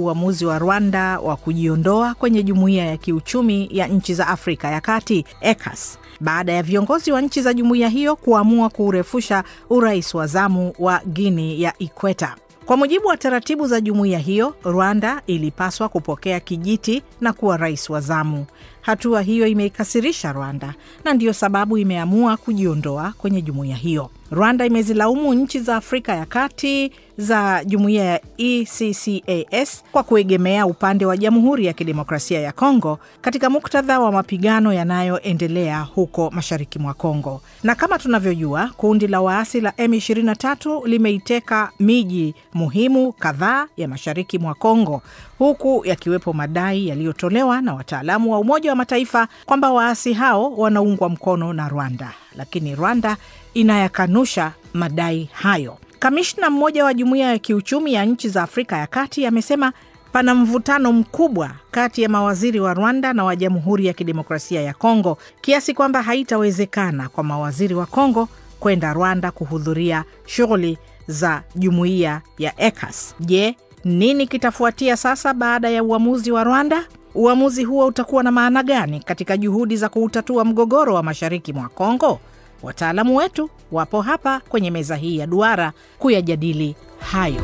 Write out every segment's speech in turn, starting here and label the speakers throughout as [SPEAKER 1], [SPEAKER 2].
[SPEAKER 1] Uamuzi wa Rwanda wa kujiondoa kwenye Jumuiya ya Kiuchumi ya Nchi za Afrika ya Kati, ECOWAS, baada ya viongozi wa nchi za jumuiya hiyo kuamua kurefusha urais wa zamu wa Guinea ya Ikweta. Kwa mujibu wa taratibu za jumuiya hiyo, Rwanda ilipaswa kupokea kijiti na kuwa rais wa zamu. Hatua hiyo imeikasirisha Rwanda na ndiyo sababu imeamua kujiondoa kwenye jumuiya hiyo. Rwanda imezilaumu nchi za Afrika ya Kati za jumuiya ya ECCAS kwa kuegemea upande wa Jamhuri ya Kidemokrasia ya Kongo katika muktadha wa mapigano yanayoendelea huko mashariki mwa Kongo. Na kama tunavyojua, kundi la waasi la M23 limeiteka miji muhimu kadhaa ya mashariki mwa Kongo, huku yakiwepo madai yaliyotolewa na wataalamu wa Umoja wa Mataifa kwamba waasi hao wanaungwa mkono na Rwanda, lakini Rwanda inayakanusha madai hayo. Kamishna mmoja wa Jumuiya ya Kiuchumi ya Nchi za Afrika ya Kati amesema pana mvutano mkubwa kati ya mawaziri wa Rwanda na wa Jamhuri ya Kidemokrasia ya Kongo, kiasi kwamba haitawezekana kwa mawaziri wa Kongo kwenda Rwanda kuhudhuria shughuli za jumuiya ya ECOWAS. Je, nini kitafuatia sasa baada ya uamuzi wa Rwanda? Uamuzi huo utakuwa na maana gani katika juhudi za kuutatua mgogoro wa mashariki mwa Kongo? Wataalamu wetu wapo hapa kwenye meza hii ya duara kuyajadili hayo.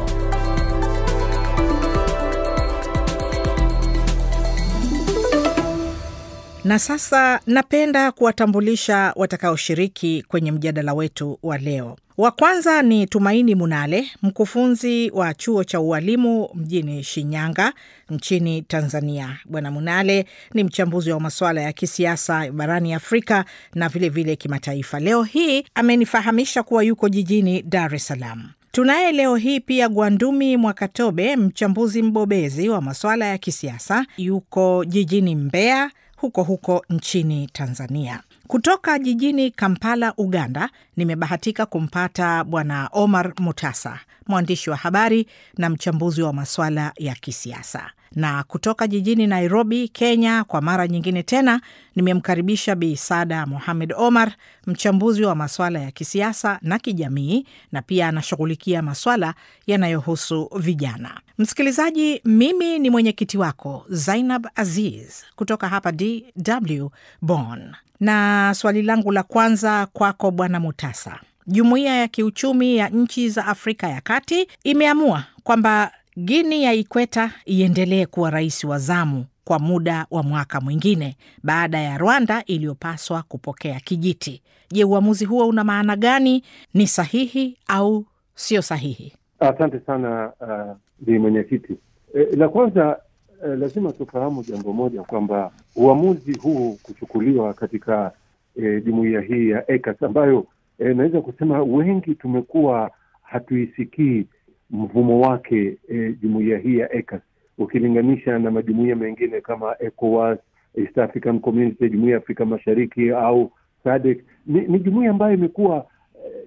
[SPEAKER 1] Na sasa napenda kuwatambulisha watakaoshiriki kwenye mjadala wetu wa leo. Wa kwanza ni Tumaini Munale, mkufunzi wa chuo cha ualimu mjini Shinyanga nchini Tanzania. Bwana Munale ni mchambuzi wa masuala ya kisiasa barani Afrika na vile vile kimataifa. Leo hii amenifahamisha kuwa yuko jijini Dar es Salaam. Tunaye leo hii pia Gwandumi Mwakatobe, mchambuzi mbobezi wa masuala ya kisiasa, yuko jijini Mbeya huko nchini Tanzania. Kutoka jijini Kampala, Uganda, nimebahatika kumpata Bwana Omar Mutasa, mwandishi wa habari na mchambuzi wa masuala ya kisiasa. Na kutoka jijini Nairobi, Kenya, kwa mara nyingine tena, nimemkaribisha Bi Sada Mohamed Omar, mchambuzi wa masuala ya kisiasa na kijamii, na pia anashughulikia masuala yanayohusu vijana. Msikilizaji, mimi ni mwenyekiti wako Zainab Aziz kutoka hapa DW Bonn. Na swali langu la kwanza kwako Bwana Mutasa. Jumuiya ya Kiuchumi ya Nchi za Afrika ya Kati imeamua kwamba Guinea ya Ikweta iendelee kuwa rais wa zamu kwa muda wa mwaka mwingine baada ya Rwanda iliyopaswa kupokea kijiti. Je, uamuzi huo una maana gani? Ni sahihi au sio sahihi?
[SPEAKER 2] Asante sana Bi mwenyekiti. La kwanza lazima tufahamu jambo moja, kwamba uamuzi huu kuchukuliwa katika jumuiya hii ya ECOWAS ambayo naweza kusema wengi tumekuwa hatuisikii mvumo wake, jumuiya hii ya ECOWAS ukilinganisha na majumuiya mengine kama ECOWAS, East African Community, Jumuiya ya Afrika Mashariki au SADC. Ni jumuiya ambayo imekuwa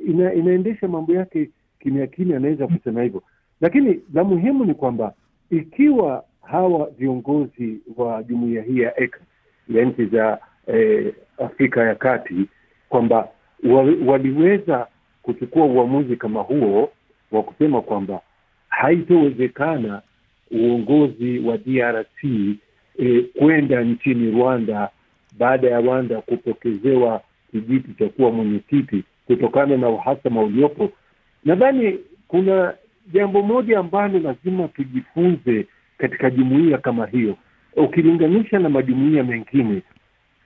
[SPEAKER 2] inaendesha mambo yake kimya kimya, naweza kusema hivyo. Lakini la muhimu ni kwamba ikiwa hawa viongozi wa jumuiya hii ya ECOWAS ya nchi za Afrika ya Kati kwamba waliweza kuchukua uamuzi kama huo wa kusema kwamba haitowezekana uongozi wa DRC kwenda nchini Rwanda baada ya Rwanda kupokezewa kijiti cha kuwa mwenyekiti kutokana na uhasama uliopo, nadhani kuna jambo moja ambalo lazima tujifunze katika jumuiya kama hiyo. Ukilinganisha na majumuiya mengine,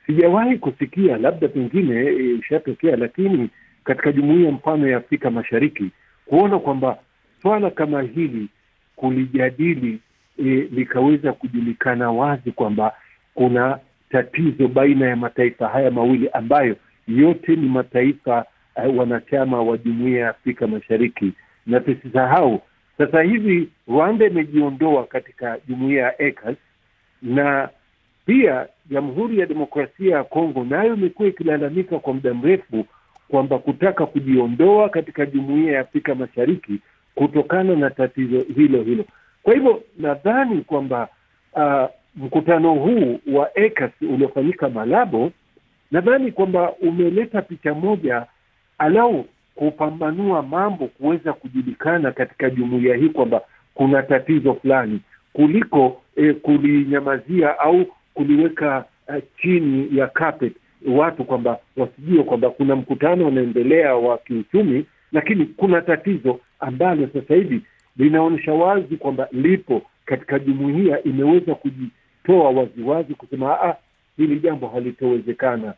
[SPEAKER 2] sijawahi kusikia, labda pengine ishatokea, lakini katika jumuiya mfano ya Afrika Mashariki kuona kwamba swala kama hili kulijadili likaweza kujulikana wazi kwamba kuna tatizo baina ya mataifa haya mawili ambayo yote ni mataifa wanachama wa jumuiya ya Afrika Mashariki. Na tusisahau sasa hivi Rwanda imejiondoa katika jumuiya ya ECOWAS, na pia Jamhuri ya Demokrasia ya Kongo nayo imekuwa ikilalamika kwa muda mrefu kwamba kutaka kujiondoa katika jumuiya ya Afrika Mashariki kutokana na tatizo hilo. Kwa hivyo nadhani kwamba mkutano huu wa ECOWAS uliofanyika Malabo, nadhani kwamba umeleta picha moja alau kupambanua mambo kuweza kujulikana katika jumuiya hii kwamba kuna tatizo fulani. kuliko kulinyamazia au kuliweka chini ya carpet watu kwamba wasijue kwamba kuna mkutano unaendelea wa kiuchumi, lakini kuna tatizo ambalo sasa hivi linaonyesha wazi kwamba lipo katika jumuiya, imeweza kujitoa waziwazi kusema hili jambo halitowezekana,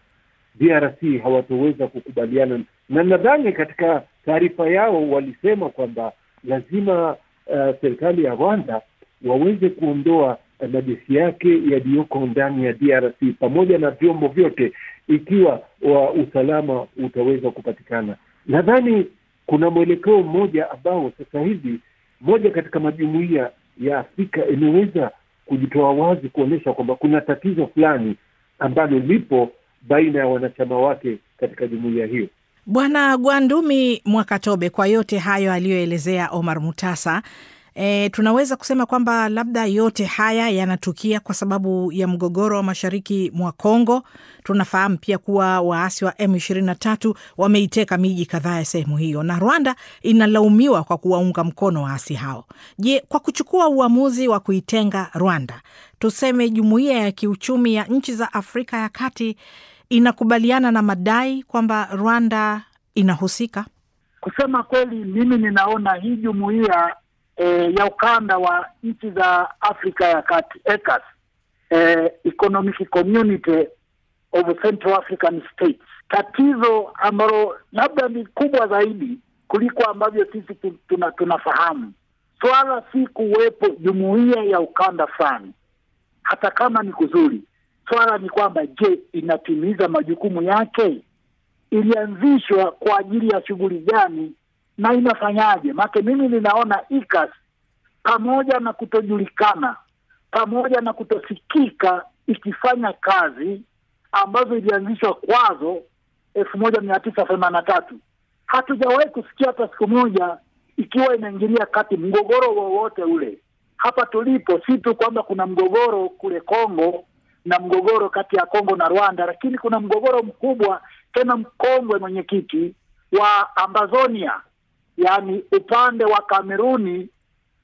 [SPEAKER 2] DRC hawatoweza kukubaliana. Na nadhani katika taarifa yao walisema kwamba lazima serikali ya Rwanda waweze kuondoa majeshi yake yaliyoko ndani ya DRC pamoja na vyombo vyote ikiwa usalama utaweza kupatikana. Nadhani kuna mwelekeo mmoja ambao sasa hivi moja katika majumuiya ya Afrika imeweza kujitoa wazi kuonesha kwamba kuna tatizo fulani ambalo lipo baina ya wanachama wake katika jumuiya hiyo.
[SPEAKER 1] Bwana Gwandumi Mwakatobe, kwa yote hayo aliyoelezea Omar Mutasa, tunaweza kusema kwamba labda yote haya yanatukia kwa sababu ya mgogoro wa mashariki mwa Kongo. Tunafahamu pia kuwa waasi wa M23 wameiteka miji kadhaa ya sehemu hiyo na Rwanda inalaumiwa kwa kuwaunga mkono waasi hao. Je, kwa kuchukua uamuzi wa kuitenga Rwanda, tuseme jumuiya ya kiuchumi ya nchi za Afrika ya Kati inakubaliana na madai kwamba Rwanda inahusika?
[SPEAKER 3] Kusema kweli, mimi ninaona hii jumuiya ya ukanda wa nchi za Afrika ya Kati, ECAS, Economic Community of Central African States, tatizo ambalo labda ni kubwa zaidi kuliko ambavyo sisi tunafahamu. Swala si kuwepo jumuiya ya ukanda fulani, hata kama ni kuzuri. Swala ni kwamba je, inatimiza majukumu yake? Ilianzishwa kwa ajili ya shughuli gani na inafanyaje? Maana mimi ninaona ECAS, pamoja na kutojulikana, pamoja na kutosikika, ikifanya kazi ambazo ilianzishwa kwazo 1983, hatujawahi kusikia hata siku moja ikiwa inaingilia kati mgogoro wowote ule. Hapa tulipo si tu kwamba kuna mgogoro kule Kongo na mgogoro kati ya Kongo na Rwanda, lakini kuna mgogoro mkubwa tena mkongwe, mwenyekiti, wa Amazonia, yani upande wa Kameruni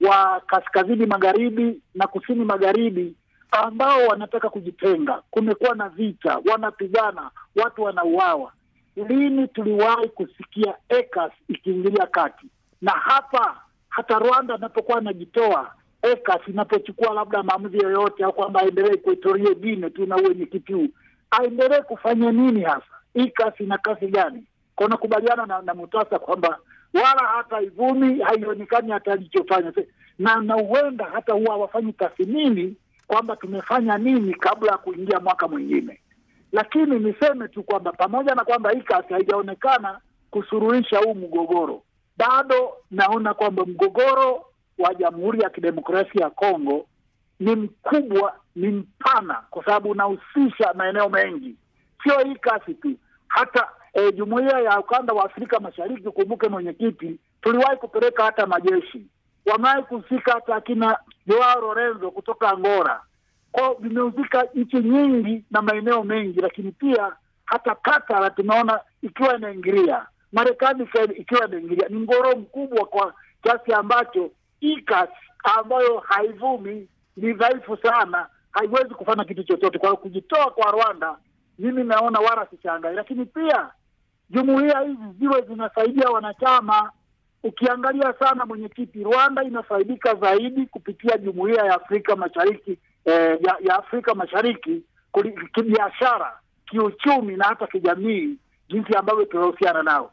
[SPEAKER 3] wa kaskazini magharibi na kusini magharibi, ambao wanataka kujitenga. Kumekuwa na vita, wanapigana, watu wanauawa. Lini tuliwahi kusikia ECAS ikiingilia kati? Na hapa hata Rwanda inapokuwa inajitoa, ECAS inapochukua labda maamuzi yoyote au kwamba aendelee kuitoria dini tu na mwenyekiti huu, aendelee kufanya nini hasa? ECAS ina kasi gani? Kwa nakubaliana na Mutasa kwamba wala hata ivumi haionekani hata alichofanya, na huenda hata huwa wafanyi tathmini kwamba tumefanya nini kabla ya kuingia mwaka mwingine. Lakini niseme tu kwamba pamoja na kwamba ECAS haijaonekana kusuruhisha huu mgogoro, bado naona kwamba mgogoro wa Jamhuri ya Kidemokrasia ya Kongo ni mkubwa, ni mpana, kwa sababu unahusisha maeneo mengi. Sio ECAS tu, hata jumuiya ya ukanda wa Afrika Mashariki, kumbuke mwenyekiti, tuliwahi kupeleka hata majeshi. Wamewahi kuhusika hata akina Joao Lorenzo kutoka Angola. Kwa vimehusika nchi nyingi na maeneo mengi, lakini pia hata Qatar tunaona ikiwa inaingilia, Marekani ikiwa inaingilia. Ni mgogoro mkubwa kwa kiasi ambacho ECAS ambayo haivumi, ni dhaifu sana, haiwezi kufanya kitu chochote. Kwa kujitoa kwa Rwanda, mimi naona wala sichangai. Lakini pia jumuiya hizi ziwe zinasaidia wanachama. Ukiangalia sana mwenyekiti, Rwanda inafaidika zaidi kupitia jumuiya ya Afrika Mashariki, ya Afrika Mashariki, kibiashara, kiuchumi na hata kijamii, jinsi ambavyo tunahusiana nao.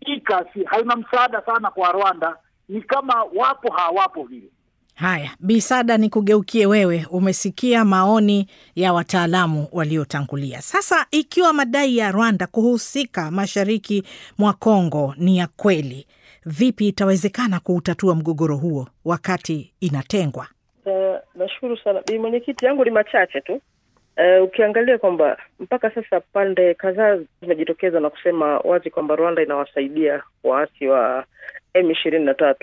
[SPEAKER 3] ECAS haina msaada sana kwa Rwanda, ni kama wapo hawapo vile.
[SPEAKER 1] Haya, Bisada, ni kugeukie wewe. Umesikia maoni ya wataalamu waliotangulia. Sasa ikiwa madai ya Rwanda kuhusika mashariki mwa Kongo ni ya kweli, vipi itawezekana kuutatua mgogoro huo wakati inatengwa?
[SPEAKER 4] Nashukuru sana. Mwenyekiti, yangu ni machache tu. Ukiangalia kwamba mpaka sasa pande kadhaa zimejitokeza na kusema wazi kwamba Rwanda inawasaidia waasi wa M23.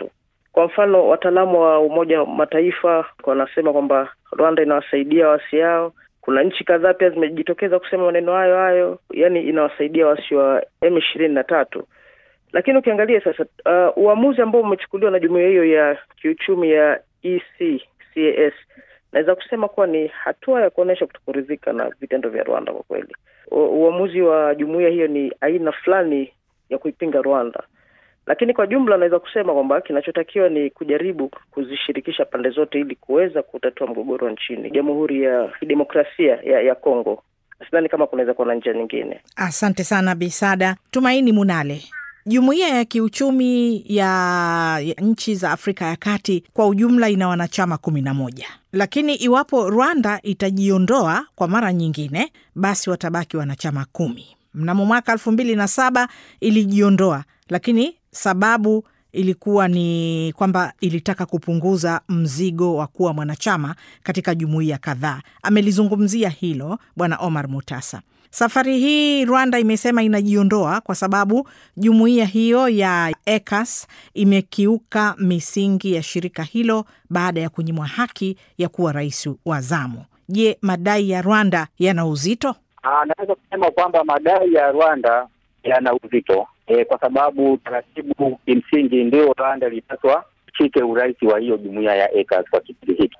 [SPEAKER 4] Kwa mfano, wataalamu wa Umoja wa Mataifa wanasema kwamba Rwanda inawasaidia waasi hao. Kuna nchi kadhaa pia zimejitokeza kusema maneno hayo, yani inawasaidia waasi wa M23. Lakini ukiangalia sasa uamuzi ambao umechukuliwa na jumuiya hiyo ya kiuchumi ya ECC CAS, naweza kusema kuwa ni hatua ya kuonesha kutokuridhika na vitendo vya Rwanda kwa kweli. Uamuzi wa jumuiya hiyo ni aina fulani ya kuipinga Rwanda. Lakini kwa jumla naweza kusema kwamba kinachotakiwa ni kujaribu kuzishirikisha pande zote ili kuweza kutatua mgogoro nchini Jamhuri ya Demokrasia ya Kongo. Sidhani kama kunaweza kuwa na njia nyingine.
[SPEAKER 1] Asante sana Bisada. Tumaini Munale. Jumuiya ya kiuchumi ya nchi za Afrika ya Kati kwa ujumla ina wanachama 11. Lakini iwapo Rwanda itajiondoa kwa mara nyingine, basi watabaki wanachama 10. Mnamo mwaka 2007 ilijiondoa, lakini sababu ilikuwa ni kwamba ilitaka kupunguza mzigo wa kuwa mwanachama katika jumuiya kadhaa. Amelizungumzia hilo Bwana Omar Mutasa. Safari hii Rwanda imesema inajiondoa kwa sababu jumuiya hiyo ya ECAS imekiuka misingi ya shirika hilo baada ya kunyimwa haki ya kuwa rais wa zamu. Je, madai ya Rwanda yana uzito?
[SPEAKER 5] Naweza kusema kwamba madai ya Rwanda yana uzito kwa sababu taratibu kimsingi ndio Rwanda ilipaswa shike urais wa hiyo jumuiya ya ECAS kwa kipindi hiki.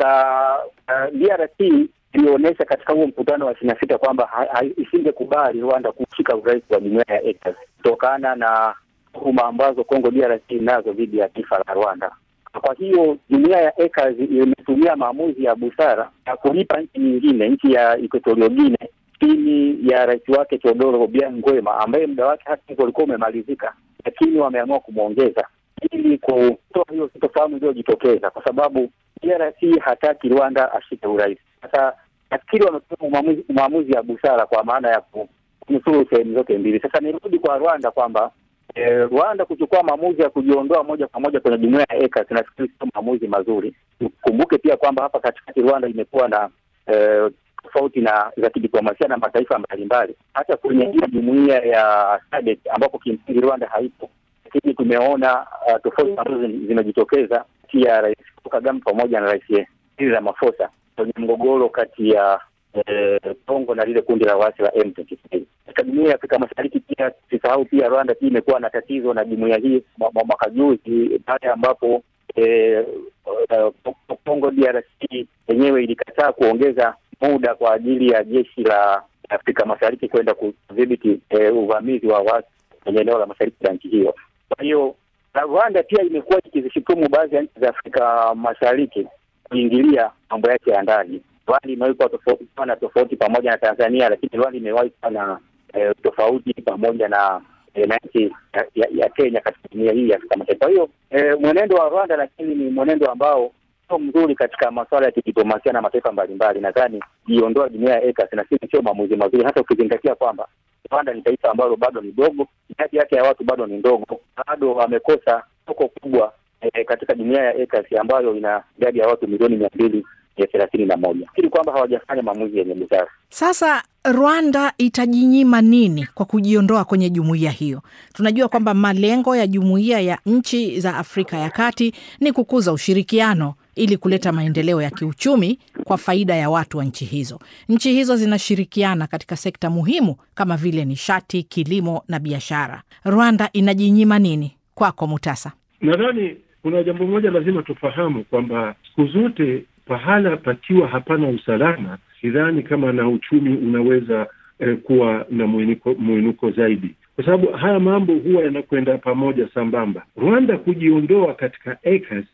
[SPEAKER 5] DRC ilionyesha katika huo mkutano wa 26 kwamba isingekubali Rwanda kushika urais wa jumuiya ya ECAS kutokana na tuhuma ambazo Kongo DRC nazo dhidi ya taifa la Rwanda. Kwa hiyo jumuiya ya ECAS imetumia maamuzi ya busara ya kulipa nchi nyingine, nchi ya Equatorial Guinea chini ya rais wake Teodoro Obiang Nguema ambaye muda wake hata ulikuwa umemalizika, lakini wameamua kumuongeza ili kutoa hiyo sitofahamu iliyojitokeza, kwa sababu DRC hataki Rwanda ashike urais. Sasa nafikiri wamechukua maamuzi ya busara kwa maana ya kunusuru sehemu zote mbili. Sasa nirudi kwa Rwanda kwamba Rwanda kuchukua maamuzi ya kujiondoa moja kwa moja kwenye jumuiya ya ECAS nafikiri sio maamuzi mazuri. Kumbuke pia kwamba hapa katikati Rwanda imekuwa na tofauti na za kidiplomasia na mataifa mbalimbali, hata kwenye jumuiya ya SADC ambapo kimsingi Rwanda haipo, lakini tumeona tofauti ambazo zimejitokeza kati ya Rais Kagame pamoja na Rais Cyril Ramaphosa kwenye mgogoro kati ya Kongo na lile kundi la waasi la M23. Katika jumuiya ya Afrika Mashariki pia tusisahau pia Rwanda pia imekuwa na tatizo na jumuiya hii mwaka juzi pale ambapo Kongo DRC yenyewe ilikataa kuongeza muda kwa ajili ya jeshi la Afrika Mashariki kwenda kudhibiti uvamizi wa waasi kwenye eneo la mashariki la nchi hiyo. Kwa hiyo Rwanda pia imekuwa ikizishutumu baadhi ya nchi za Afrika Mashariki kuingilia mambo yake ya ndani. Rwanda imekuwa tofauti pamoja na Tanzania, lakini Rwanda imewahi kuwa na tofauti pamoja na nchi ya Kenya katika jumuiya hii ya Afrika Mashariki. Kwa hiyo mwenendo wa Rwanda lakini ni mwenendo ambao sio mzuri katika masuala ya kidiplomasia na mataifa mbalimbali. Nadhani jiondoa jumuiya ya ECAS na sio maamuzi mazuri, hata ukizingatia kwamba Rwanda ni taifa ambalo bado ni dogo, idadi yake ya watu bado ni ndogo, bado wamekosa soko kubwa katika jumuiya ya ECAS ambayo ina idadi ya watu milioni 231. Fikiri kwamba hawajafanya maamuzi yenye busara.
[SPEAKER 1] Sasa Rwanda itajinyima nini kwa kujiondoa kwenye jumuiya hiyo? Tunajua kwamba malengo ya jumuiya ya nchi za Afrika ya Kati ni kukuza ushirikiano ili kuleta maendeleo ya kiuchumi kwa faida ya watu wa nchi hizo. Nchi hizo zinashirikiana katika sekta muhimu kama vile nishati, kilimo na biashara. Rwanda inajinyima nini? Kwako Mutasa.
[SPEAKER 2] Nadhani kuna jambo moja lazima tufahamu kwamba siku zote pahala pakiwa hapana usalama, sidhani kama na uchumi unaweza kuwa na mwinuko zaidi, kwa sababu haya mambo huwa yanakwenda pamoja sambamba. Rwanda kujiondoa katika ECAS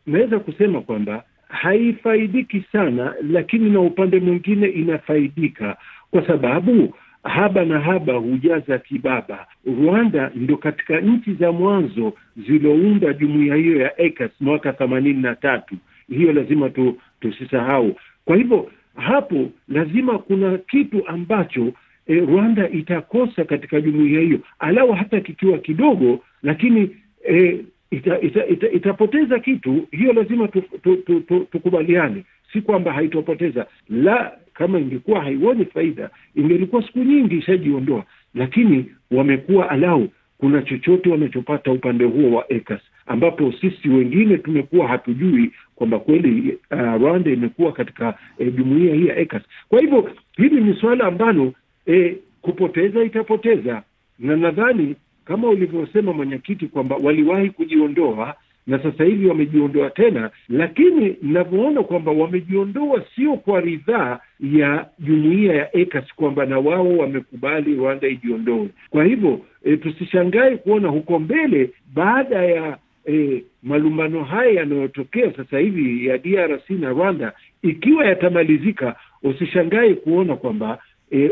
[SPEAKER 2] naweza kusema kwamba haifaidiki sana, lakini na upande mwingine inafaidika, kwa sababu haba na haba hujaza kibaba. Rwanda ndo katika nchi za mwanzo zilounda jumuiya hiyo ya ECAS mwaka 83. Hiyo lazima tusisahau. Kwa hivyo hapo lazima kuna kitu ambacho Rwanda itakosa katika jumuiya hiyo, alau hata kikiwa kidogo, lakini itapoteza kitu. Hiyo lazima tukubaliane, si kwamba haitopoteza. La, kama ingekuwa haioni faida ingelikuwa siku nyingi ishajiondoa, lakini wamekuwa alau kuna chochote wanachopata upande huo wa ECAS, ambapo sisi wengine tumekuwa hatujui kwamba kweli Rwanda imekuwa katika jumuiya hii ya ECAS. Kwa hivyo hili ni swala ambalo kupoteza itapoteza, na nadhani kama ulivyosema mwenyekiti kwamba waliwahi kujiondoa na sasa hivi wamejiondoa tena, lakini ninavyoona kwamba wamejiondoa sio kwa ridhaa ya jumuiya ya ECOWAS, kwamba na wao wamekubali Rwanda ijiondoe. Kwa hivyo tusishangae kuona huko mbele, baada ya malumbano haya yanayotokea sasa hivi ya DRC na Rwanda, ikiwa yatamalizika, usishangae kuona kwamba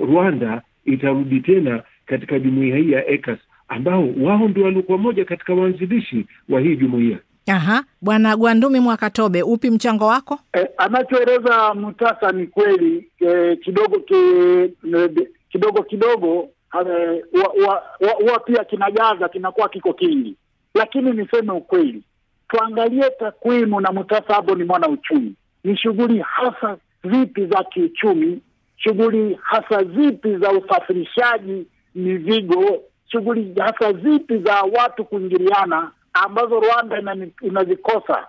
[SPEAKER 2] Rwanda itarudi tena katika jumuiya hii ya ECOWAS, ambao wao ndio walikuwa moja katika waanzilishi wa hii jumuiya.
[SPEAKER 1] Aha, Bwana Gwandumi Mwakatobe, upi mchango wako?
[SPEAKER 3] Anachoeleza Mutasa ni kweli. Kidogo pia kinajaza, kinakuwa kiko kingi, lakini niseme ukweli, tuangalie takwimu, na Mutasa hapo ni mwana uchumi. Ni shughuli hasa zipi za kiuchumi, shughuli hasa zipi za usafirishaji mizigo, shughuli hasa zipi za watu kuingiliana ambazo Rwanda inazikosa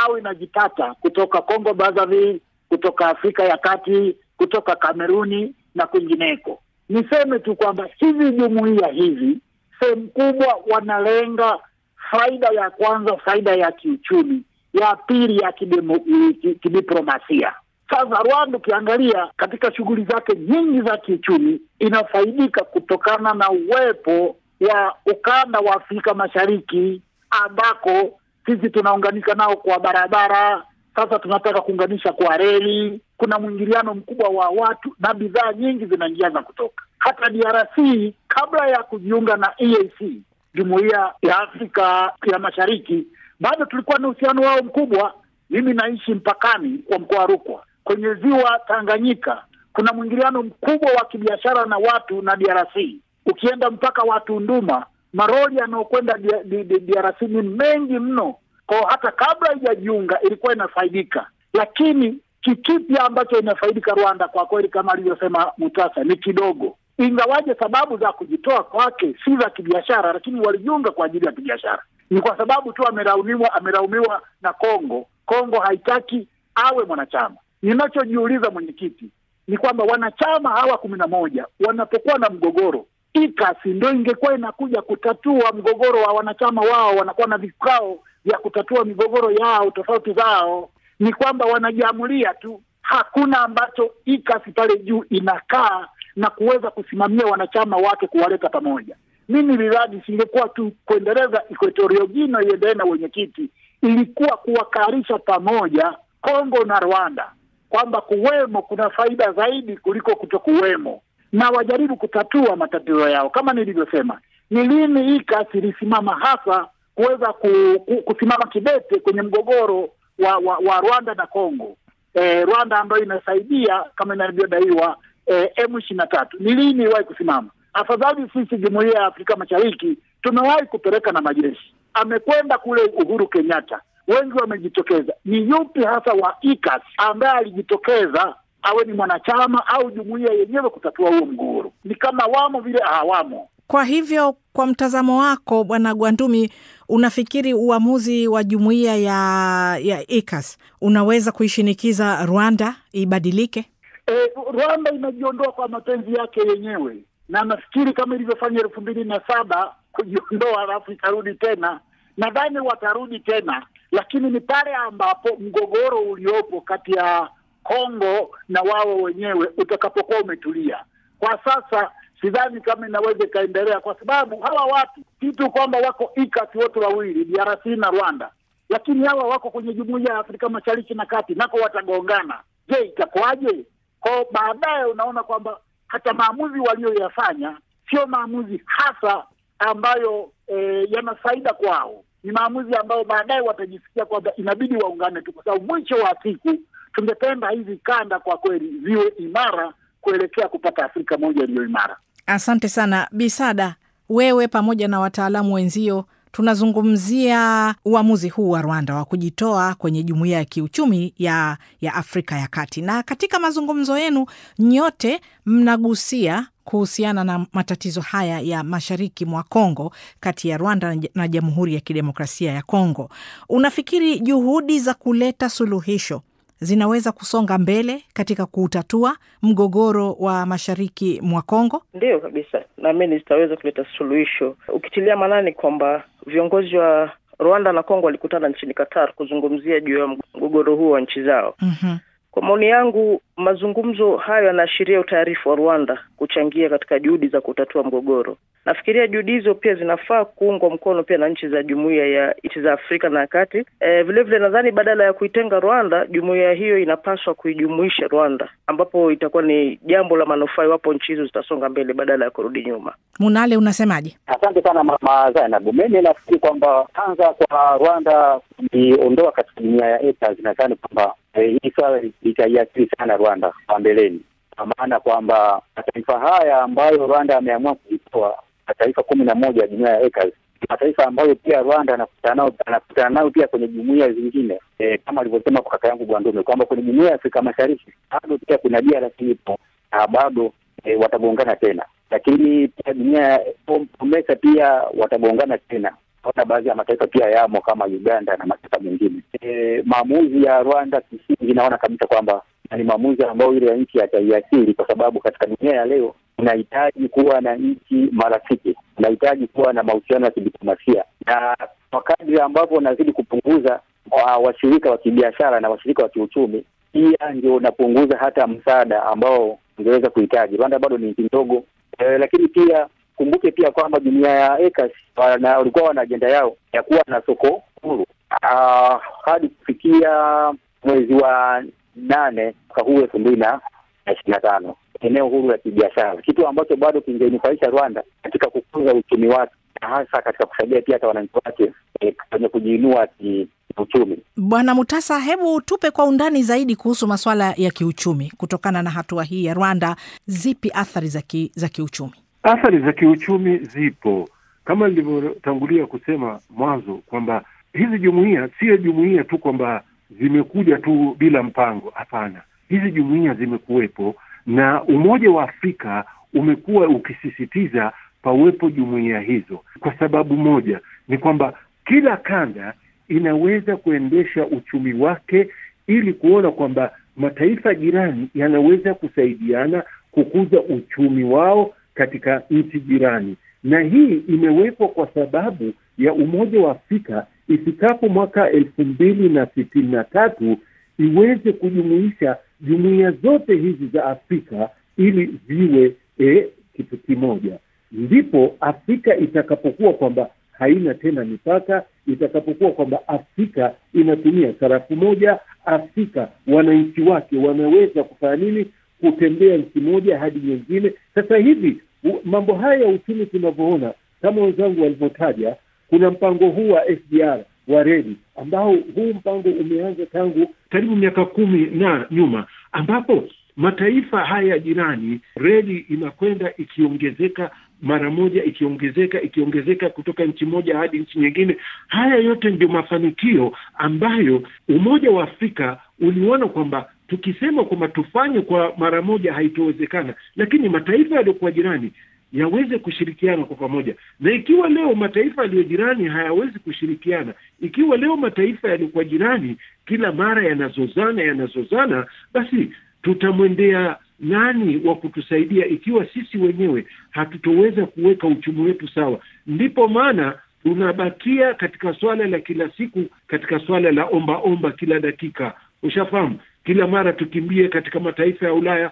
[SPEAKER 3] au inajipata kutoka Kongo Brazzaville, kutoka Afrika ya Kati, kutoka Kameruni na kwingineko. Niseme tu kwamba hizi jumuiya hizi sehemu kubwa wanalenga faida ya kwanza, faida ya kiuchumi, ya pili ya kidiplomasia. Sasa Rwanda ukiangalia katika shughuli zake nyingi za kiuchumi inafaidika kutokana na uwepo wa ukanda wa Afrika Mashariki, ambako sisi tunaunganika nao kwa barabara. Sasa tunataka kuunganisha kwa reli. Kuna mwingiliano mkubwa wa watu na bidhaa nyingi zinaingia na kutoka. Hata DRC kabla ya kujiunga na EAC, Jumuiya ya Afrika ya Mashariki, bado tulikuwa na uhusiano wao mkubwa. Mimi naishi mpakani wa mkoa wa Rukwa kwenye ziwa Tanganyika. Kuna mwingiliano mkubwa wa kibiashara na watu na DRC. Ukienda mpaka wa Tunduma, maroli yanayokwenda DRC ni mengi mno. Kwa hata kabla haijajiunga ilikuwa inafaidika. Lakini kikipi ambacho inafaidika Rwanda kwa kweli, kama alivyosema Mutasa, ni kidogo. Ingawaje sababu za kujitoa kwake si za kibiashara, lakini walijiunga kwa ajili ya kibiashara. Ni kwa sababu tu amelaumiwa na Kongo. Kongo haitaki awe mwanachama. Ninachojiuliza mwenyekiti ni kwamba wanachama hawa 11 wanapokuwa na mgogoro, ECOWAS ndio ingekuwa inakuja kutatua mgogoro wa wanachama wao. Wanakuwa na vikao vya kutatua migogoro yao, tofauti zao. Ni kwamba wanajiamulia tu, hakuna ambacho ECOWAS pale juu inakaa na kuweza kusimamia wanachama wake kuwaleta pamoja. Mimi nilidhani singekuwa tu kuendeleza Equatorial Guinea iendelee na wenyekiti, ilikuwa kuwakarisha pamoja Kongo na Rwanda, kwamba kuwemo kuna faida zaidi kuliko kutokuwemo, na wajaribu kutatua matatizo yao. Kama nilivyosema, ni lini ECOWAS ilisimama hasa kuweza kusimama kidete kwenye mgogoro wa Rwanda na Kongo? Rwanda ambayo inasaidia kama inavyodaiwa M23, ni lini iwahi kusimama? Afadhali sisi Jumuiya ya Afrika Mashariki tumewahi kupeleka na majeshi. Amekwenda kule Uhuru Kenyatta, wengi wamejitokeza. Ni yupi hasa wa ECOWAS ambaye alijitokeza awe ni mwanachama au jumuiya yenyewe kutatua huo mgogoro? Ni kama wamo vile hawamo.
[SPEAKER 1] Kwa hivyo, kwa mtazamo wako Bwana Gwandumi, unafikiri uamuzi wa jumuiya ya ECOWAS unaweza kuishinikiza Rwanda ibadilike?
[SPEAKER 3] Rwanda imejiondoa kwa mapenzi yake yenyewe, na nafikiri kama ilivyofanya 2007 kujiondoa alafu ikarudi tena. Nadhani watarudi tena, lakini ni pale ambapo mgogoro uliopo kati ya Kongo na wao wenyewe utakapokuwa umetulia. Kwa sasa sidhani kama inaweza ikaendelea, kwa sababu hawa watu kitu kwamba wako ECOWAS wote wawili, DRC na Rwanda, lakini hawa wako kwenye Jumuiya ya Afrika Mashariki na Kati, nako watagongana. Je, itakuwaje? Kwa baadaye unaona kwamba hata maamuzi walioyafanya sio maamuzi hasa ambayo yana faida kwao. Ni maamuzi ambayo baadaye watajisikia kwamba inabidi waungane tu, kwa sababu mwisho wa siku tungependa hizi kanda kwa kweli ziwe imara kuelekea kupata Afrika moja iliyo imara.
[SPEAKER 1] Asante sana Bisada, wewe pamoja na wataalamu wenzio tunazungumzia uamuzi huu wa Rwanda wa kujitoa kwenye jumuiya ya kiuchumi ya Afrika ya Kati, na katika mazungumzo yenu nyote mnagusia kuhusiana na matatizo haya ya mashariki mwa Kongo kati ya Rwanda na Jamhuri ya Kidemokrasia ya Kongo. Unafikiri juhudi za kuleta suluhisho zinaweza kusonga mbele katika kutatua mgogoro wa mashariki mwa Kongo?
[SPEAKER 4] Ndio kabisa, naamini zitaweza kuleta suluhisho, ukitilia maanani kwamba viongozi wa Rwanda na Kongo walikutana nchini Qatar kuzungumzia juu ya mgogoro huo wa nchi zao. Kwa maoni yangu, mazungumzo hayo yanaashiria utayarifu wa Rwanda kuchangia katika juhudi za kutatua mgogoro. Nafikiria juhudi hizo pia zinafaa kuungwa mkono pia na nchi za Jumuiya ya Nchi za Afrika na Kati. Vile vile nadhani badala ya kuitenga Rwanda, jumuiya hiyo inapaswa kuijumuisha Rwanda, ambapo itakuwa ni jambo la manufaa iwapo nchi hizo zitasonga mbele badala ya kurudi nyuma.
[SPEAKER 1] Munale, unasemaje?
[SPEAKER 5] Asante sana Mama Zainab. Mimi nafikiri kwamba kwanza kwa Rwanda kujiondoa katika jumuiya ya ECOWAS, nadhani kwamba hii swala litaiathiri sana Rwanda kwa mbeleni. Kwa maana kwamba mataifa haya ambayo Rwanda ameamua kujitoa, mataifa 11 ya jumuiya ya ECOWAS, mataifa ambayo pia Rwanda anakutana nao pia kwenye jumuiya zingine, kama alivyosema kwa kaka yangu Bwandume kwamba kwenye jumuiya ya Afrika Mashariki bado pia kuna DRC ipo na bado watagongana tena, lakini pia jumuiya ya COMESA pia watagongana tena. Kuna baadhi ya mataifa pia yamo kama Uganda na mataifa mengine. Maamuzi ya Rwanda kisingi naona kabisa kwamba ni maamuzi ambayo ile nchi yataiathiri, kwa sababu katika dunia ya leo unahitaji kuwa na nchi marafiki, unahitaji kuwa na mahusiano ya kidiplomasia, na kwa kadri ambapo unazidi kupunguza washirika wa kibiashara na washirika wa kiuchumi, pia ndio unapunguza hata msaada ambao ungeweza kuhitaji. Rwanda bado ni nchi ndogo, lakini pia kumbuke pia kwamba jumuiya ya ECOWAS walikuwa wana ajenda yao ya kuwa na soko huru hadi kufikia mwezi wa 8 mwaka huu 2025, eneo huru la kibiashara, kitu ambacho bado kingenufaisha Rwanda katika kukuza uchumi wake na hasa katika kusaidia pia hata wananchi wake kwenye kujiinua kiuchumi.
[SPEAKER 1] Bwana Mutasa, hebu tupe kwa undani zaidi kuhusu masuala ya kiuchumi. Kutokana na hatua hii ya Rwanda, zipi athari za kiuchumi?
[SPEAKER 2] Athari za kiuchumi zipo, kama nilivyotangulia kusema mwanzo kwamba hizi jumuiya sio jumuiya tu kwamba zimekuja tu bila mpango. Hapana, hizi jumuiya zimekuwepo na Umoja wa Afrika umekuwa ukisisitiza pawepo jumuiya hizo, kwa sababu moja ni kwamba kila kanda inaweza kuendesha uchumi wake ili kuona kwamba mataifa jirani yanaweza kusaidiana kukuza uchumi wao katika nchi jirani. Na hii imewekwa kwa sababu ya Umoja wa Afrika ifikapo mwaka 2063 iweze kujumuisha jumuiya zote hizi za Afrika ili ziwe kitu kimoja. Ndipo Afrika itakapokuwa kwamba haina tena mipaka, itakapokuwa kwamba Afrika inatumia sarafu moja, Afrika wananchi wake wanaweza kufanya nini? Kutembea nchi moja hadi nyingine. Sasa hivi mambo haya ya uchumi tunavyoona, kama wenzangu walivyotaja, kuna mpango huu wa SDR wa reli, ambao huu mpango umeanza tangu karibu miaka 10 na nyuma, ambapo mataifa haya jirani reli inakwenda ikiongezeka mara moja, ikiongezeka kutoka nchi moja hadi nchi nyingine. Haya yote ndio mafanikio ambayo Umoja wa Afrika uliona kwamba tukisema kwamba tufanye kwa mara moja haitowezekana, lakini mataifa yaliyokuwa jirani yaweze kushirikiana kwa pamoja. Na ikiwa leo mataifa yaliyo jirani hayawezi kushirikiana, ikiwa leo mataifa yaliyokuwa jirani kila mara yanazozana, basi tutamwendea nani wa kutusaidia ikiwa sisi wenyewe hatutoweza kuweka uchumi wetu sawa? Ndipo maana tunabakia katika swala la kila siku, katika swala la omba kila dakika. Ushafahamu, kila mara tukimbie katika mataifa ya Ulaya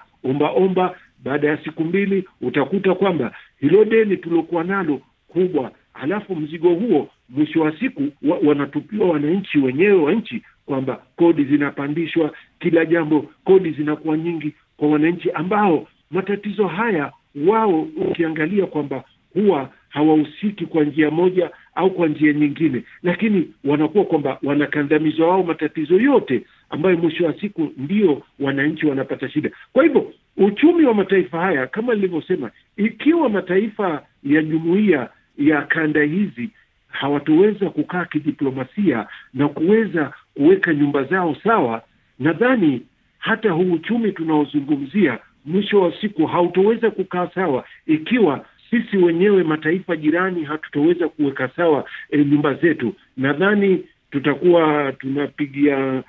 [SPEAKER 2] omba. Baada ya siku 2 utakuta kwamba hilo deni tulokuwa nalo kubwa, halafu mzigo huo mwisho wa siku wanatupiwa wananchi wenyewe wa nchi, kwamba kodi zinapandishwa, kila jambo kodi zinakuwa nyingi kwa wananchi, ambao matatizo haya wao ukiangalia kwamba huwa hawahusiki kwa njia moja au kwa njia nyingine, lakini wanakuwa kwamba wanakandamizwa wao matatizo yote, ambayo mwisho wa siku ndio wananchi wanapata shida. Kwa hivyo uchumi wa mataifa haya, kama nilivyosema, ikiwa mataifa ya jumuiya ya kanda hizi hawatoweza kukaa kidiplomasia na kuweza kuweka nyumba zao sawa, nadhani hata huu uchumi tunaozungumzia mwisho wa siku hautoweza kukaa sawa, ikiwa sisi wenyewe mataifa jirani hatutoweza kuweka sawa nyumba zetu. Nadhani tutakuwa tunapigia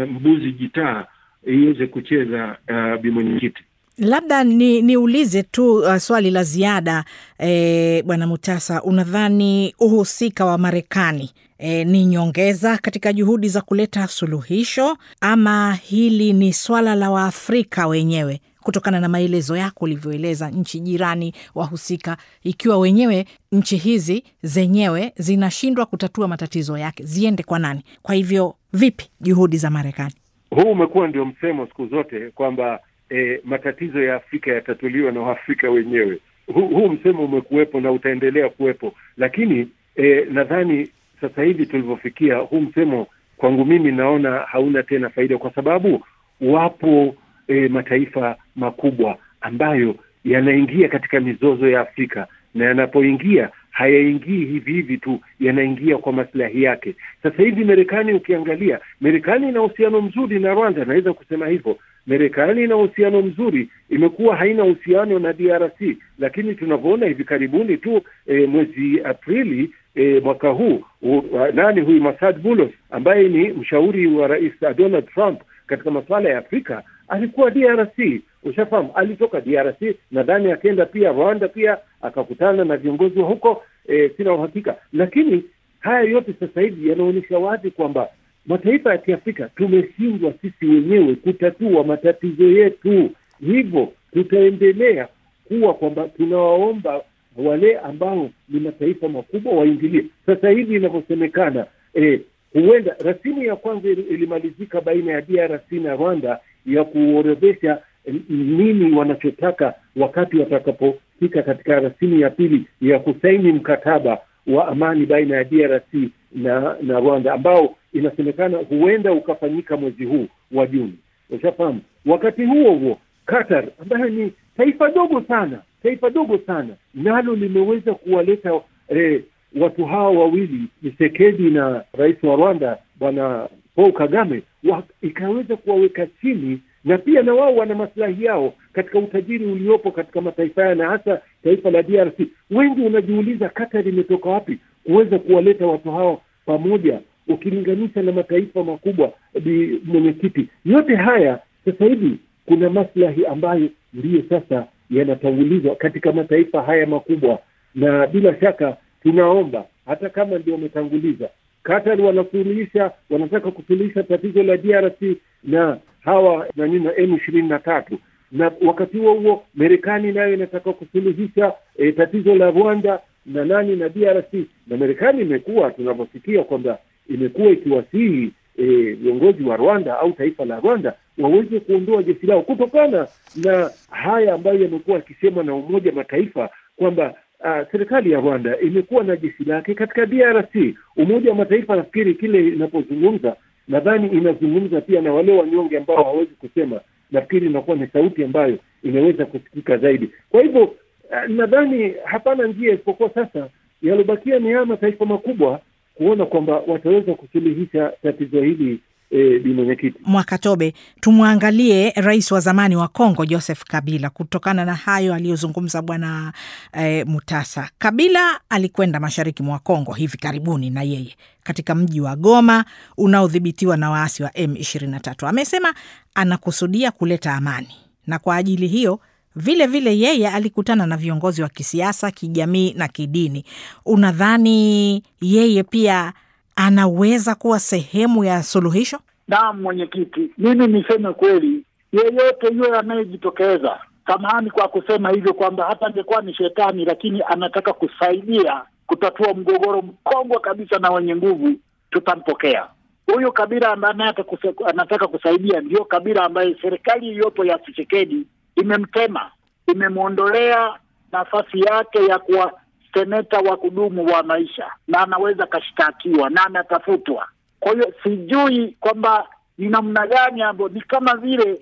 [SPEAKER 2] mbuzi gitaa iweze kucheza Bi Mwenyekiti.
[SPEAKER 1] Labda niulize tu swali la ziada, Bwana Mutasa, unadhani uhusika wa Marekani ni nyongeza katika juhudi za kuleta suluhisho, ama hili ni swala la Waafrika wenyewe, kutokana na maelezo yako ulivyoeleza nchi jirani wahusika, ikiwa wenyewe nchi hizi zenyewe zinashindwa kutatua matatizo yake, ziende kwa nani? Kwa hivyo vipi juhudi za Marekani?
[SPEAKER 2] Huu umekuwa ndio msemo siku zote kwamba matatizo ya Afrika yatatuliwa na Waafrika wenyewe. Huu msemo umekuwepo na utaendelea kuwepo, lakini nadhani sasa hivi tulivyofikia, huu msemo kwangu mimi naona hauna tena faida, kwa sababu wapo mataifa makubwa ambayo yanaingia katika mizozo ya Afrika, na yanapoingia hayaingii hivi hivi tu, yanaingia kwa maslahi yake. Sasa hivi Marekani, ukiangalia, Marekani ina uhusiano mzuri na Rwanda, naweza kusema hivyo. Marekani ina uhusiano mzuri, imekuwa haina uhusiano na DRC, lakini tunavyoona hivi karibuni tu mwezi Aprili mwaka huu, huyu Masad Boulos ambaye ni mshauri wa Rais Donald Trump katika masuala ya Afrika alikuwa DRC. Ushafahamu, alitoka DRC, nadhani akaenda pia Rwanda, pia akakutana na viongozi wa huko, sina uhakika. Lakini haya yote sasa hivi yanaonyesha wazi kwamba mataifa ya Kiafrika tumeshindwa sisi wenyewe kutatua matatizo yetu. Hivyo tutaendelea kuwa kwamba tunawaomba wale ambao ni mataifa makubwa waingilie. Sasa hivi inavyosemekana, huenda rasimu ya kwanza ilimalizika baina ya DRC na Rwanda ya kuorodhesha nini wanachotaka, wakati watakapofika katika rasimu ya pili ya kusaini mkataba wa amani baina ya DRC na Rwanda, ambao inasemekana huenda ukafanyika mwezi huu wa Juni. Ushafahamu, wakati huo Qatar, ambayo ni taifa dogo sana, nalo limeweza kuwaleta watu hawa wawili, Tshisekedi na rais wa Rwanda Bwana Paul Kagame, ikaweza kuwaweka chini, na pia na wao wana maslahi yao katika utajiri uliopo katika mataifa haya, na hasa taifa la DRC. Wengi unajiuliza Qatar imetoka wapi kuweza kuwaleta watu hao pamoja, ukilinganisha na mataifa makubwa. Mwenyekiti, yote haya sasa hivi kuna maslahi ambayo ndiyo sasa yanatangulizwa katika mataifa haya makubwa, na bila shaka tunaomba, hata kama ndio wametanguliza, Qatar wanataka kusuluhisha tatizo la DRC na hawa na M23, na wakati huo Marekani nayo inataka kusuluhisha tatizo la Rwanda na DRC. Na Marekani imekuwa, tunavyosikia, kwamba imekuwa ikiwasihi viongozi wa Rwanda au taifa la Rwanda waweze kuondoa jeshi lao, kutokana na haya ambayo yamekuwa akisema na Umoja Mataifa kwamba serikali ya Rwanda imekuwa na jeshi lake katika DRC. Umoja wa Mataifa nafikiri kile inapozungumza, nadhani inazungumza pia na wale wanyonge ambao hawawezi kusema. Nafikiri inakuwa ni sauti ambayo inaweza kusikika zaidi. Kwa hivyo nadhani hapana njia isipokuwa sasa yalobakia ni haya mataifa makubwa kuona kwamba wataweza kusuluhisha tatizo hili. Mwenyekiti
[SPEAKER 1] Mwakatobe, tumwangalie rais wa zamani wa Kongo Joseph Kabila, kutokana na hayo aliyozungumza Bwana Mutasa. Kabila alikwenda mashariki mwa Kongo hivi karibuni, na yeye katika mji wa Goma unaodhibitiwa na waasi wa M23. Amesema anakusudia kuleta amani, na kwa ajili hiyo vile yeye alikutana na viongozi wa kisiasa, kijamii na kidini. Unadhani yeye pia anaweza kuwa sehemu ya suluhisho?
[SPEAKER 3] Naam mwenyekiti, mimi niseme kweli, yeyote yule anayejitokeza, samahani kwa kusema hivyo, kwamba hata angekuwa ni shetani, lakini anataka kusaidia kutatua mgogoro mkongwe kabisa na wenye nguvu, tutampokea. Huyu Kabila ambaye anataka kusaidia ndio Kabila ambaye serikali iliyopo ya Tshisekedi imemtema, imemuondolea nafasi yake ya kuwa seneta wa kudumu wa maisha, na anaweza kashtakiwa na anatafutwa. Kwa hiyo sijui kwamba ni namna gani hapo. Ni kama vile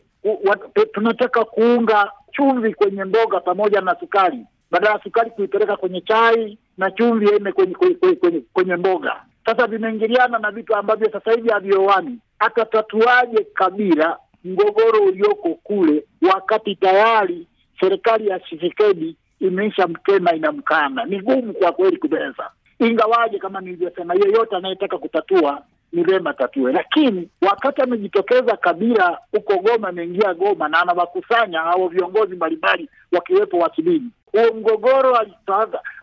[SPEAKER 3] tunataka kuunga chumvi kwenye mboga pamoja na sukari, badala ya sukari kuipeleka kwenye chai na chumvi ime kwenye mboga. Sasa vimeingiliana na vitu ambavyo sasa hivi haviowani. Atatatuaje Kabila mgogoro ulioko kule, wakati tayari serikali ya Tshisekedi imeisha mtema, inamkana? Ni gumu kwa kweli kubeza. Ingawaje kama nilivyosema, yeyote anayetaka kutatua ni vema tatue. Lakini wakati amejitokeza Kabila huko Goma, ameingia Goma na anawakusanya hao viongozi mbalimbali wakiwepo wa kidini, huo mgogoro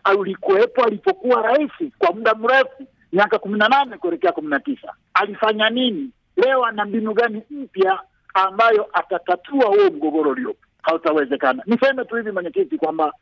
[SPEAKER 3] alikuwepo alipokuwa rais kwa muda mrefu, miaka 18 kuelekea 19. Alifanya nini? Leo ana mbinu gani mpya ambayo atatatua huo mgogoro uliopo? Hautawezekana. Niseme tu hivi mwenyekiti kwamba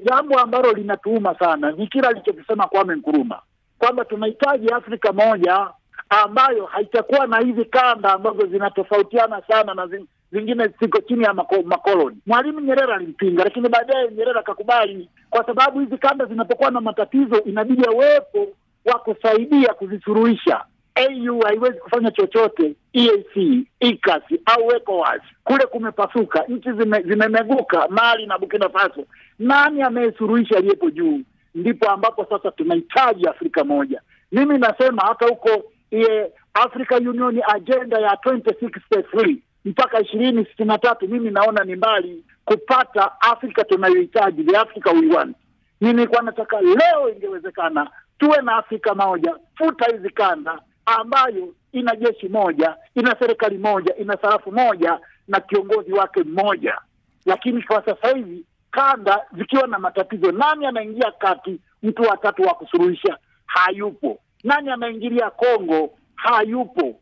[SPEAKER 3] jambo ambalo linatuuma sana ni kila alichokisema Kwame Nkrumah kwamba tunahitaji Afrika moja ambayo haitakuwa na hizi kanda ambazo zinatofautiana sana na zingine ziko chini ya makoloni. Mwalimu Nyerere alimpinga, lakini baadaye Nyerere akakubali, kwa sababu hizi kanda zinapokuwa na matatizo inabidi uwepo wa kusaidia kuzisuluhisha. AU haiwezi kufanya chochote, EAC, ECAS au ECOWAS kule kumepasuka, nchi zimemeguka, Mali na Burkina Faso. Nani amesuluhisha aliyepo juu? Ndipo ambapo sasa tunahitaji Afrika moja. Mimi nasema hata huko Africa Union agenda ya 2063 mpaka 2063 mimi naona ni mbali kupata Afrika tunayohitaji, the Africa we want. Mimi kwa nataka leo ingewezekana tuwe na Afrika moja, futa hizi kanda ambayo ina jeshi moja, ina serikali moja, ina sarafu moja na kiongozi wake mmoja. Lakini kwa sasa hivi kanda zikiwa na matatizo, nani anaingia kati? Mtu wa tatu wa kusuluhisha hayupo. Nani anaingilia Kongo? Hayupo.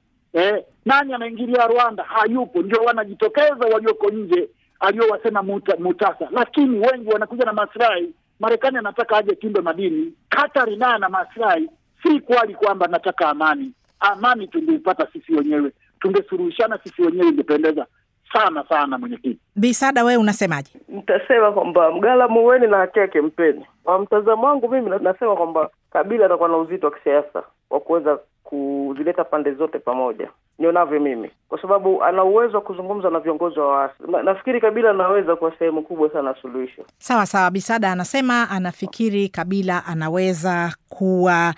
[SPEAKER 3] Nani anaingilia Rwanda? Hayupo. Ndio wanajitokeza walioko nje aliyowasema Mutasa, lakini wengi wanakuja na maslahi. Marekani anataka aje kimbe madini, Qatar naye na maslahi. Si kweli kwamba nataka amani. Amani tungeipata sisi wenyewe, tungesuluhishana sisi wenyewe, ingependeza sana sana mwenyekiti.
[SPEAKER 1] Bisada, wewe unasemaje?
[SPEAKER 4] Nitasema kwamba Mgala muweni na haki yake mpeni. Kwa mtazamo wangu mimi nasema kwamba Kabila atakuwa na uzito wa kisiasa wa kuweza kuzileta pande zote pamoja, nionavyo mimi, kwa sababu ana uwezo wa kuzungumza na viongozi wa waasi. Nafikiri Kabila anaweza kwa sehemu kubwa sana suluhisho.
[SPEAKER 1] Sawa sawa, Bisada anasema anafikiri Kabila anaweza kuwa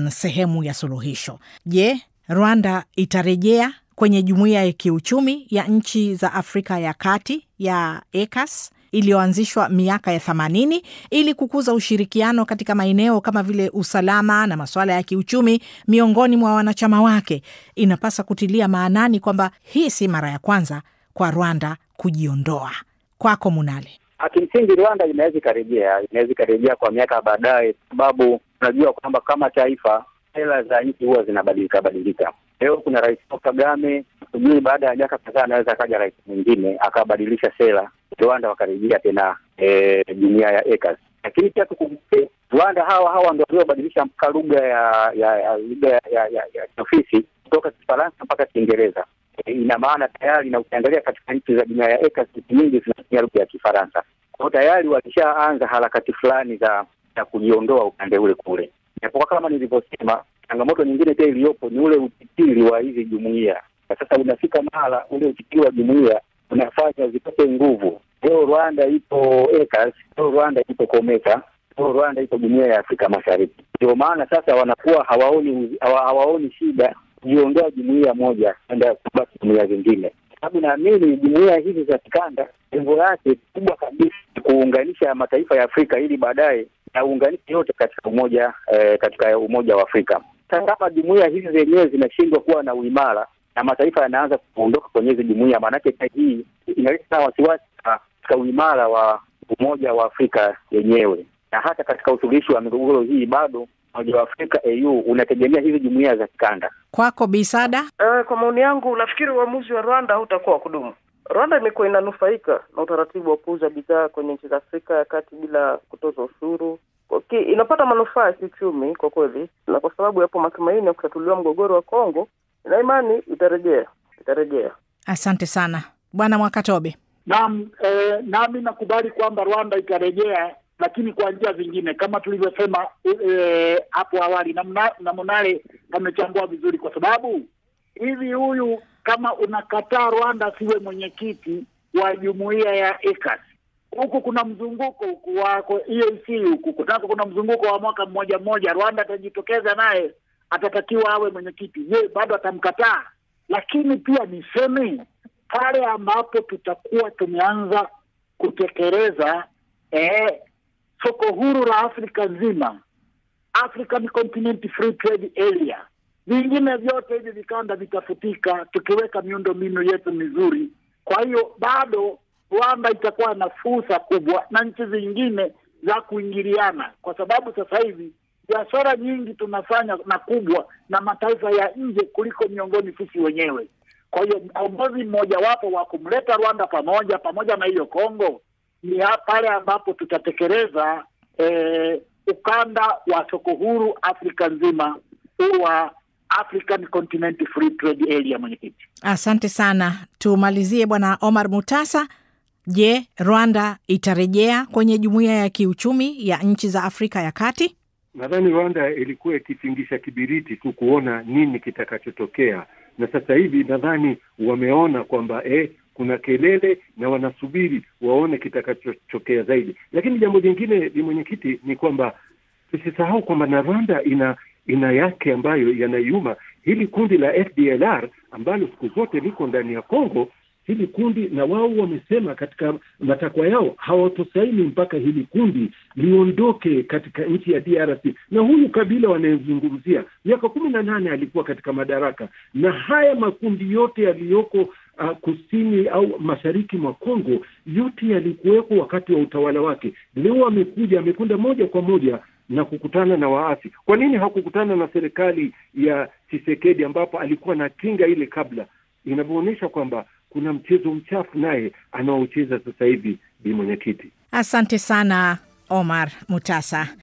[SPEAKER 1] sehemu ya suluhisho. Je, Rwanda itarejea kwenye jumuiya ya kiuchumi ya nchi za Afrika ya Kati ya ECAS iliyoanzishwa miaka ya 80 ili kukuza ushirikiano katika maeneo kama vile usalama na masuala ya kiuchumi miongoni mwa wanachama wake? Inapasa kutilia maanani kwamba hii si mara ya kwanza kwa Rwanda kujiondoa. Kwako Munale.
[SPEAKER 5] Kimsingi Rwanda inaweza karejea kwa miaka baadaye, sababu tunajua kwamba kama taifa sera za nchi huwa zinabadilika. Leo kuna Rais Kagame, sijui baada ya miaka kadhaa anaweza akaja rais mwingine akabadilisha sera, Rwanda wakarejea tena jumuiya ya ECAS. Lakini pia tukumbuke Rwanda hawa ndio waliobadilisha lugha ya ofisi kutoka Kifaransa mpaka Kiingereza. Ina maana tayari, na ukiangalia katika nchi za jumuiya ya ECAS nyingi zinatumia lugha ya Kifaransa. Kwa tayari walishaanza harakati fulani za kujiondoa upande ule kule. Japokuwa kama nilivyosema, changamoto nyingine pia iliyopo ni ule utitiri wa hizi jumuiya. Sasa unafika mahala ule utitiri wa jumuiya unafanya zipate nguvu. Leo Rwanda ipo ECAS, leo Rwanda ipo COMESA, leo Rwanda ipo jumuiya ya Afrika Mashariki. Ndio maana sasa wanakuwa hawaoni shida kujiondoa jumuiya moja kwenda kubaki jumuiya zingine. Sababu naamini jumuiya hizi za kikanda lengo lake kubwa kabisa kuunganisha mataifa ya Afrika ili baadaye yaunganishe yote katika umoja wa Afrika. Sasa kama jumuiya hizi zenyewe zinashindwa kuwa na uimara na mataifa yanaanza kuondoka kwenye hizo jumuiya, maana yake hii inaleta wasiwasi katika uimara wa umoja wa Afrika yenyewe. Na hata katika usuluhishi wa migogoro hii bado umoja wa Afrika AU unategemea hizi jumuiya za kikanda.
[SPEAKER 1] Kwako Bisada?
[SPEAKER 4] Kwa maoni yangu nafikiri uamuzi wa Rwanda hautakuwa wa kudumu. Rwanda imekuwa inanufaika na utaratibu wa kuuza bidhaa kwenye nchi za Afrika ya Kati bila kutoza ushuru. Inapata manufaa ya kiuchumi kwa kweli, na kwa sababu yapo matumaini ya kutatuliwa mgogoro wa Kongo, na imani itarejea.
[SPEAKER 1] Asante sana Bwana Mwakatobe.
[SPEAKER 3] Naam, nami nakubali kwamba Rwanda itarejea, lakini kwa njia zingine kama tulivyosema hapo awali, na Munale amechambua vizuri, kwa sababu hivi huyu kama unakataa Rwanda siwe mwenyekiti wa jumuiya ya ECAS, huku kuna mzunguko huku wako EAC, huku kuna mzunguko wa mwaka mmoja. Rwanda atajitokeza naye atatakiwa awe mwenyekiti. Je, bado atamkataa? Lakini pia niseme pale ambapo tutakuwa tumeanza kutekeleza soko huru la Afrika nzima, African Continent Free Trade Area, vingine vyote hivi vikanda vitafutika tukiweka miundombinu yetu mizuri. Kwa hiyo bado Rwanda itakuwa na fursa kubwa na nchi zingine za kuingiliana, kwa sababu sasa hivi biashara nyingi tunafanya na kubwa na mataifa ya nje kuliko miongoni sisi wenyewe. Kwa hiyo mkombozi mmoja wapo wa kumleta Rwanda pamoja na hiyo Kongo ni pale ambapo tutatekeleza ukanda wa soko huru Afrika nzima wa African Continental Free Trade Area. Mwenyekiti,
[SPEAKER 1] asante sana. Tumalizie Bwana Omar Mutasa. Je, Rwanda itarejea kwenye jumuiya ya kiuchumi ya nchi za Afrika ya Kati?
[SPEAKER 2] Nadhani Rwanda ilikuwa ikitingisha kibiriti tu kuona nini kitakachotokea, na sasa hivi nadhani wameona kwamba kuna kelele na wanasubiri waone kitakachotokea zaidi. Lakini jambo jingine ni mwenyekiti, ni kwamba tusisahau kwamba na Rwanda ina yake ambayo yanayuma. Hili kundi la FDLR ambalo siku zote liko ndani ya Kongo, hili kundi na wao wamesema katika matakwa yao hawatosaini mpaka hili kundi liondoke katika nchi ya DRC. Na huyu Kabila wanayezungumzia miaka 18 alikuwa katika madaraka, na haya makundi yote yaliyoko kusini au mashariki mwa Kongo yote yalikuweko wakati wa utawala wake. Leo amekwenda moja kwa moja na kukutana na waasi. Kwa nini hakukutana na serikali ya Tshisekedi ambapo alikuwa na kinga ile kabla? Inavyoonyesha kwamba kuna mchezo mchafu naye anaocheza sasa hivi. Bi mwenyekiti,
[SPEAKER 1] asante sana Omar Mutasa.